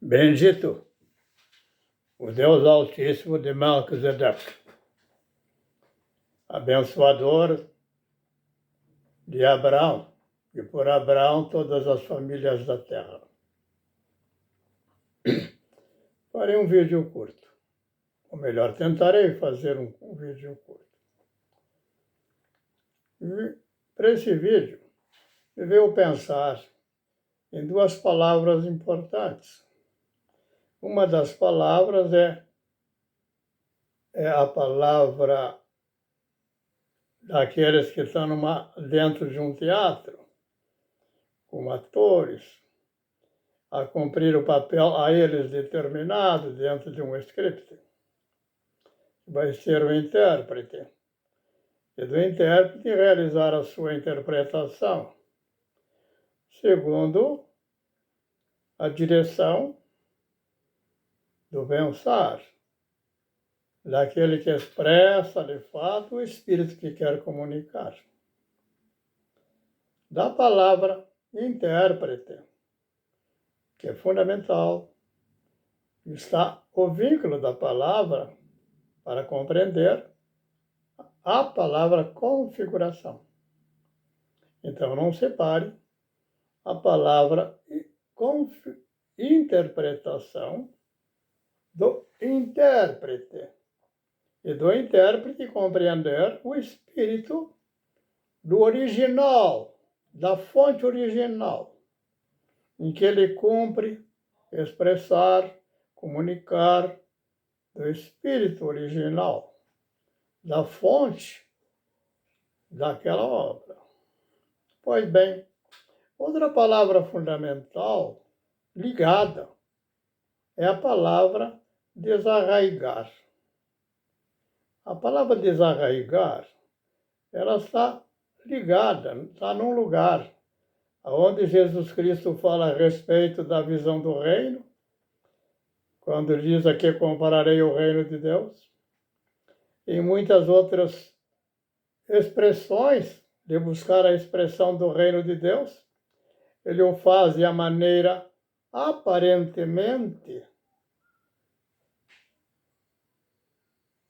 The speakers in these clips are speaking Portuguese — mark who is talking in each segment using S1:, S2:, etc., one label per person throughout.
S1: Bendito o Deus Altíssimo de Melquisedeque, abençoador de Abraão, e por Abraão todas as famílias da terra. Farei um vídeo curto, ou melhor, tentarei fazer um vídeo curto. E para esse vídeo, me veio pensar em duas palavras importantes. Uma das palavras é a palavra daqueles que estão dentro de um teatro, como atores, a cumprir o papel a eles determinado dentro de um script. Vai ser o intérprete. E do intérprete realizar a sua interpretação, segundo a direção do pensar, daquele que expressa, de fato, o espírito que quer comunicar. Da palavra intérprete, que é fundamental, está o vínculo da palavra para compreender a palavra configuração. Então, não separe a palavra interpretação do intérprete. E do intérprete compreender o espírito do original, da fonte original, em que ele cumpre expressar, comunicar do espírito original, da fonte daquela obra. Pois bem, outra palavra fundamental ligada é a palavra desarraigar. A palavra desarraigar, ela está ligada, está num lugar onde Jesus Cristo fala a respeito da visão do reino, quando diz aqui compararei o reino de Deus, e muitas outras expressões de buscar a expressão do reino de Deus, ele o faz de a maneira aparentemente,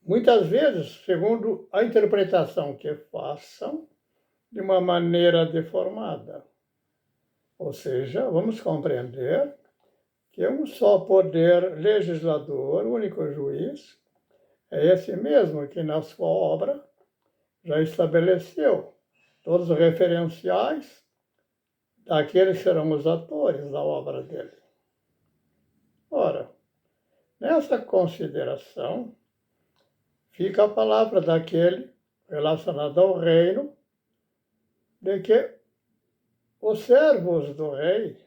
S1: muitas vezes, segundo a interpretação que façam, de uma maneira deformada. Ou seja, vamos compreender que um só poder legislador, único juiz, é esse mesmo que na sua obra já estabeleceu todos os referenciais daqueles que serão os atores da obra dele. Ora, nessa consideração, fica a palavra daquele relacionado ao reino, de que os servos do rei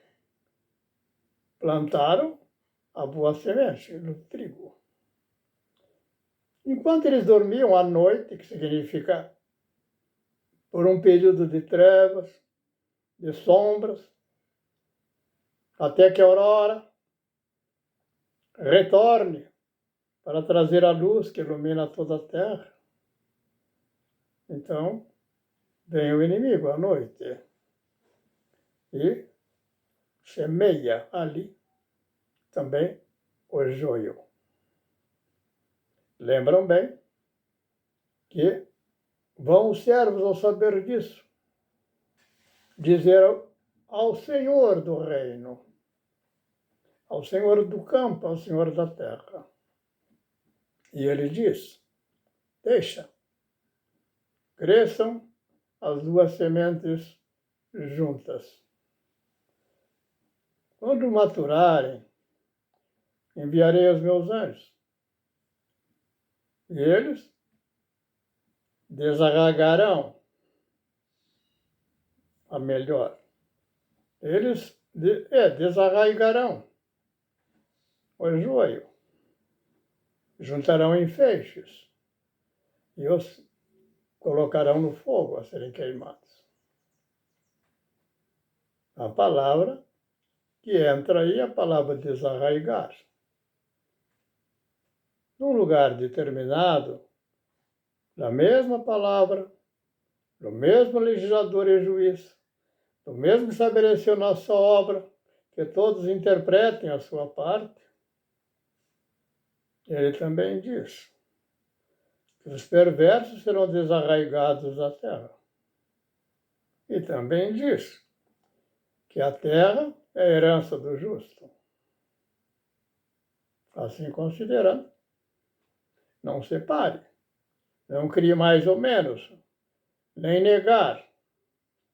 S1: plantaram a boa semente no trigo. Enquanto eles dormiam à noite, que significa por um período de trevas, de sombras, até que a aurora retorne para trazer a luz que ilumina toda a terra. Então, vem o inimigo à noite e semeia ali também o joio. Lembram bem que vão os servos, ao saber disso, dizer ao Senhor do reino, ao Senhor do campo, ao Senhor da terra. E ele diz, deixa, cresçam as duas sementes juntas. Quando maturarem, enviarei os meus anjos. E eles desarraigarão a melhor. Eles desarraigarão o joio, juntarão em feixes e os colocarão no fogo a serem queimados. A palavra que entra aí é a palavra desarraigar. Num lugar determinado, da mesma palavra, do mesmo legislador e juiz, do mesmo que estabeleceu nossa obra, que todos interpretem a sua parte. Ele também diz que os perversos serão desarraigados da terra. E também diz que a terra é a herança do justo. Assim considerando, não separe, não crie mais ou menos, nem negar.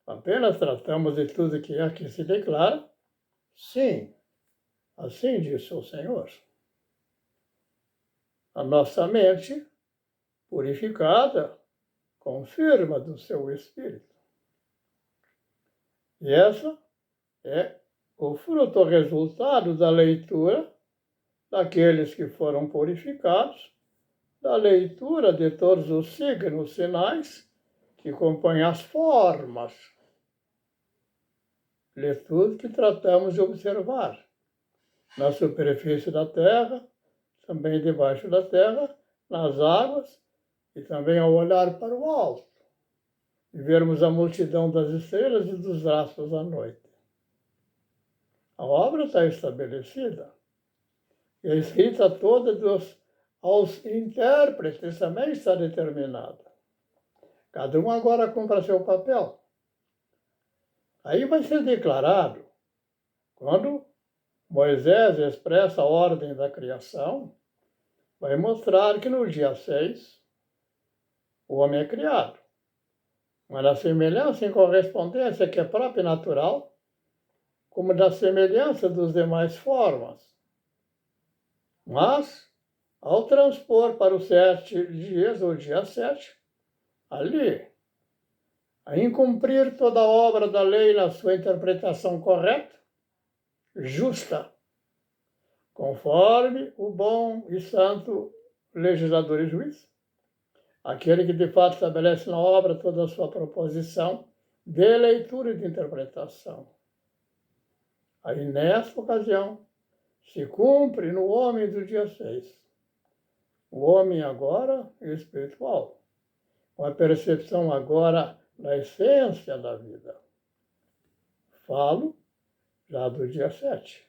S1: Apenas tratamos de tudo que aqui se declara. Sim, assim disse o Senhor. A nossa mente purificada confirma do seu espírito. E essa é o fruto, o resultado da leitura daqueles que foram purificados, da leitura de todos os signos, sinais que compõem as formas de tudo que tratamos de observar na superfície da Terra, também debaixo da Terra, nas águas e também ao olhar para o alto e vermos a multidão das estrelas e dos astros à noite. A obra está estabelecida e a escrita toda aos intérpretes também está determinada. Cada um agora cumpra seu papel. Aí vai ser declarado, quando Moisés expressa a ordem da criação, vai mostrar que no dia 6 o homem é criado. Mas da semelhança em correspondência que é própria e natural, como da semelhança dos demais formas. Mas, ao transpor para os 7 dias, ou dia 7, ali, a incumprir toda a obra da lei na sua interpretação correta, justa, conforme o bom e santo legislador e juiz, aquele que de fato estabelece na obra toda a sua proposição de leitura e de interpretação. Aí, nesta ocasião, se cumpre no homem do dia 6. O homem agora espiritual, com a percepção agora da essência da vida. Falo já do dia 7.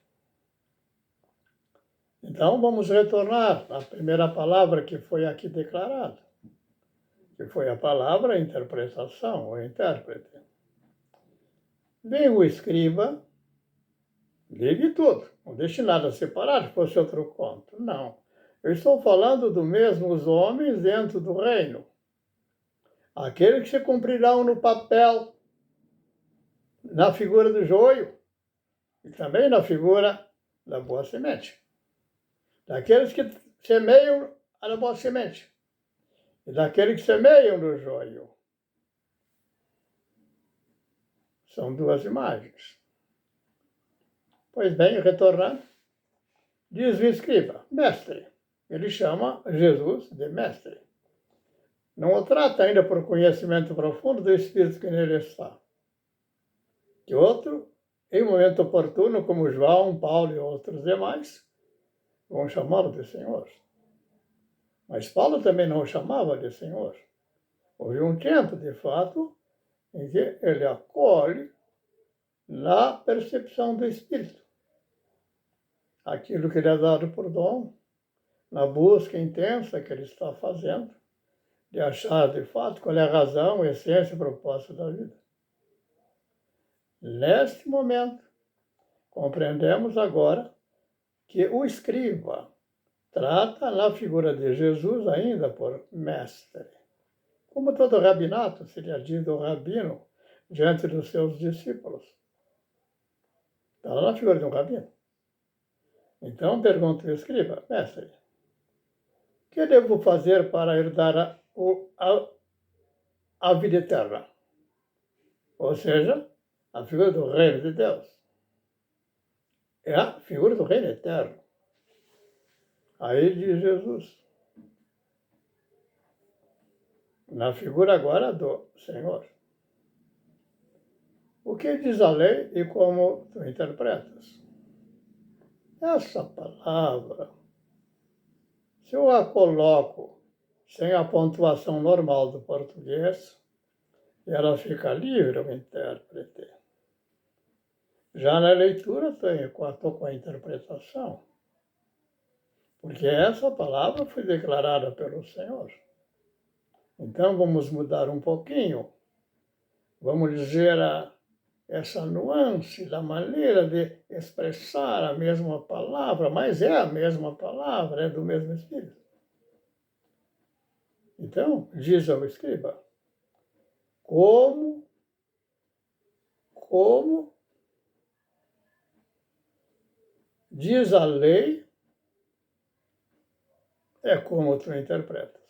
S1: Então, vamos retornar à primeira palavra que foi aqui declarada, que foi a palavra interpretação, ou intérprete. Vem o escriba, ligue tudo, não deixe nada separado, se fosse outro conto. Não. Eu estou falando do mesmo os homens dentro do reino. Aqueles que se cumprirão no papel, na figura do joio, e também na figura da boa semente. Daqueles que semeiam a boa semente, e daqueles que semeiam no joio. São duas imagens. Pois bem, retornando, diz o escriba, mestre. Ele chama Jesus de mestre. Não o trata ainda por conhecimento profundo do Espírito que nele está. Que outro, em momento oportuno, como João, Paulo e outros demais, vão chamá-lo de Senhor. Mas Paulo também não o chamava de Senhor. Houve um tempo, de fato, em que ele acolhe na percepção do Espírito aquilo que lhe é dado por dom, na busca intensa que ele está fazendo, de achar, de fato, qual é a razão, a essência e propósito da vida. Neste momento, compreendemos agora que o escriba trata na figura de Jesus ainda por mestre. Como todo rabinato seria dito o rabino diante dos seus discípulos. Está lá na figura de um rabino. Então pergunta o escriba, mestre, o que devo fazer para herdar a vida eterna? Ou seja, a figura do reino de Deus. É a figura do reino eterno. Aí diz Jesus, na figura agora do Senhor. O que diz a lei e como tu interpretas? Essa palavra, se eu a coloco sem a pontuação normal do português, ela fica livre ao intérprete. Já na leitura estou com a interpretação, porque essa palavra foi declarada pelo Senhor. Então vamos mudar um pouquinho, vamos dizer essa nuance da maneira de expressar a mesma palavra, mas é a mesma palavra, é do mesmo Espírito. Então, diz ao escriba, como diz a lei, é como tu interpretas.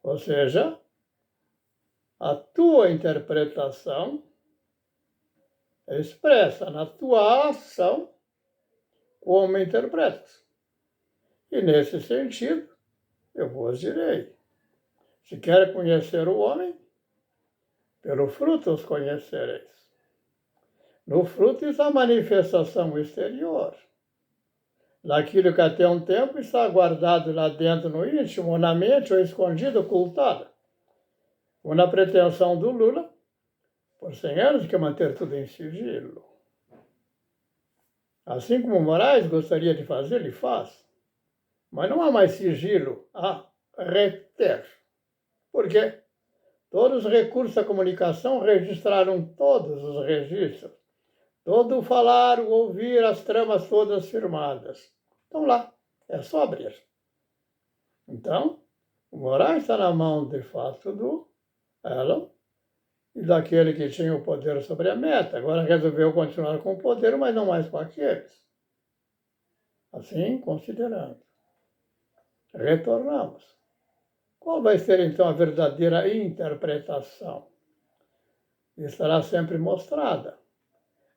S1: Ou seja, a tua interpretação expressa na tua ação como interpretas. E nesse sentido, eu vos direi, se quer conhecer o homem, pelo fruto os conhecereis. No fruto está a manifestação exterior, daquilo que até um tempo está guardado lá dentro no íntimo, ou na mente, ou escondido, ocultado. Ou na pretensão do Lula, por 100 anos, que manter tudo em sigilo. Assim como Moraes gostaria de fazer, ele faz. Mas não há mais sigilo, há reter. Por quê? Todos os recursos da comunicação registraram todos os registros. Todo o falar, o ouvir, as tramas todas firmadas. Estão lá, é só abrir. Então, o Moraes está na mão, de fato, do Elon e daquele que tinha o poder sobre a meta. Agora resolveu continuar com o poder, mas não mais com aqueles. Assim, considerando. Retornamos. Qual vai ser, então, a verdadeira interpretação? Estará sempre mostrada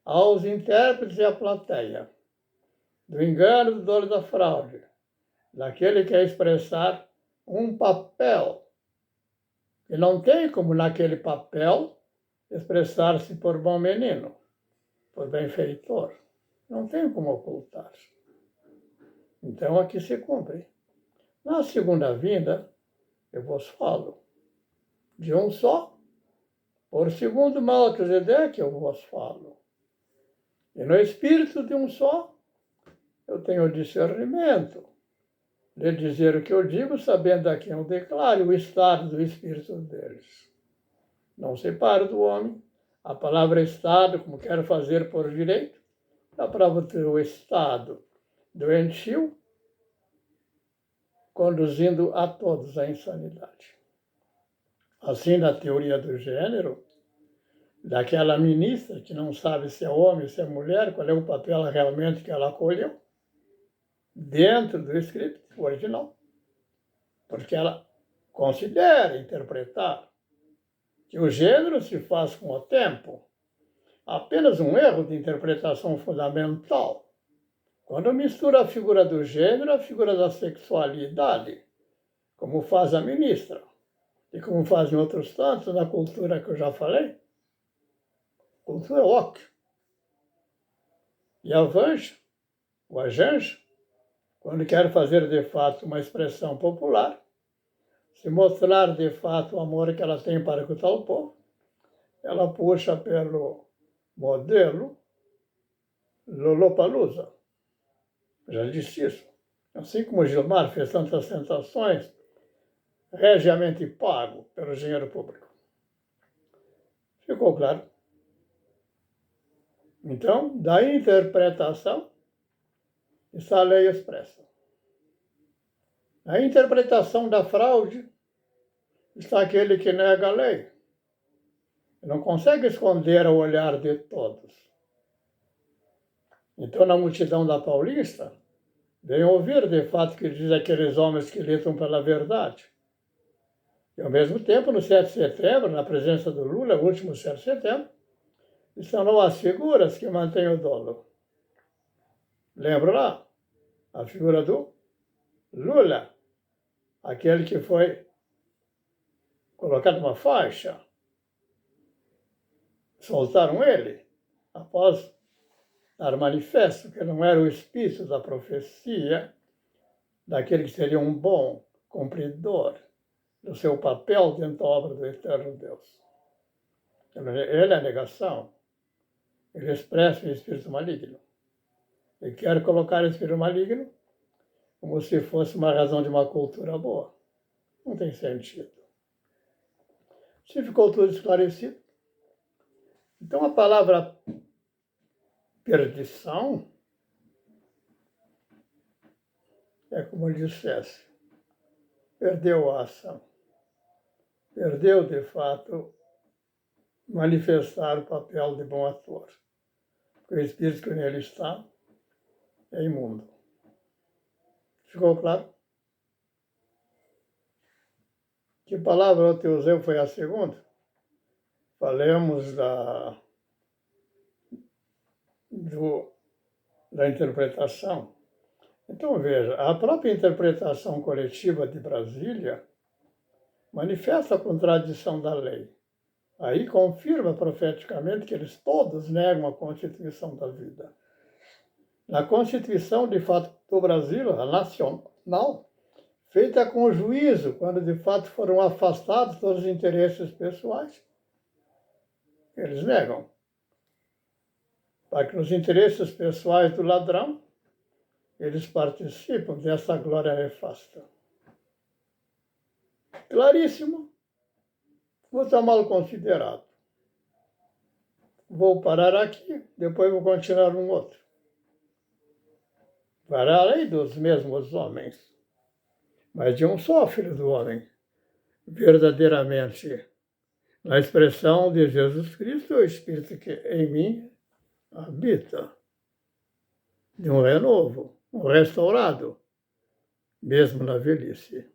S1: aos intérpretes e à plateia, do engano, do dolo da fraude, daquele que quer expressar um papel, e não tem como naquele papel expressar-se por bom menino, por benfeitor. Não tem como ocultar. Então aqui se cumpre. Na segunda vinda, eu vos falo de um só, por segundo Melquisedeque eu vos falo. E no espírito de um só, eu tenho discernimento de dizer o que eu digo, sabendo a quem eu declaro o estado do espírito deles. Não separo do homem a palavra estado, como quero fazer por direito, da palavra o estado doentio, conduzindo a todos à insanidade. Assim, na teoria do gênero, daquela ministra que não sabe se é homem, se é mulher, qual é o papel realmente que ela acolheu, dentro do script original, porque ela considera interpretar que o gênero se faz com o tempo. Apenas um erro de interpretação fundamental, quando mistura a figura do gênero à figura da sexualidade, como faz a ministra, e como fazem outros tantos na cultura que eu já falei, cultura woke. E a Vanja, o Ajanja, quando quer fazer de fato uma expressão popular, se mostrar de fato o amor que ela tem para com o tal povo, ela puxa pelo modelo Lollapalooza. Já disse isso. Assim como Gilmar fez tantas tentações, regiamente pago pelo dinheiro público. Ficou claro? Então, da interpretação está a lei expressa. A interpretação da fraude está aquele que nega a lei. Não consegue esconder o olhar de todos. Então, na multidão da Paulista, vem ouvir de fato que diz aqueles homens que lutam pela verdade. E, ao mesmo tempo, no 7 de setembro, na presença do Lula, o último 7 de setembro, estão lá as figuras que mantêm o dolo. Lembra lá? A figura do Lula, aquele que foi colocado uma faixa. Soltaram ele após dar manifesto que não era o espírito da profecia, daquele que seria um bom cumpridor do seu papel dentro da obra do eterno Deus. Ele é a negação. Ele expressa o espírito maligno. E quer colocar o espírito maligno como se fosse uma razão de uma cultura boa. Não tem sentido. Se ficou tudo esclarecido, então a palavra perdição é como ele dissesse, perdeu a ação. Perdeu, de fato, manifestar o papel de bom ator. Porque o espírito que nele está é imundo. Ficou claro? Que palavra eu te usei foi a segunda? Falemos da interpretação. Então, veja, a própria interpretação coletiva de Brasília manifesta a contradição da lei. Aí confirma profeticamente que eles todos negam a Constituição da vida. Na Constituição, de fato, do Brasil, a nacional, feita com juízo, quando de fato foram afastados todos os interesses pessoais, eles negam. Para que nos interesses pessoais do ladrão, eles participam dessa glória nefasta. Claríssimo. Vou tomá-lo considerado. Vou parar aqui, depois vou continuar um outro. Para além dos mesmos homens, mas de um só Filho do Homem, verdadeiramente, na expressão de Jesus Cristo, o Espírito que em mim habita, de um renovo, um restaurado, mesmo na velhice.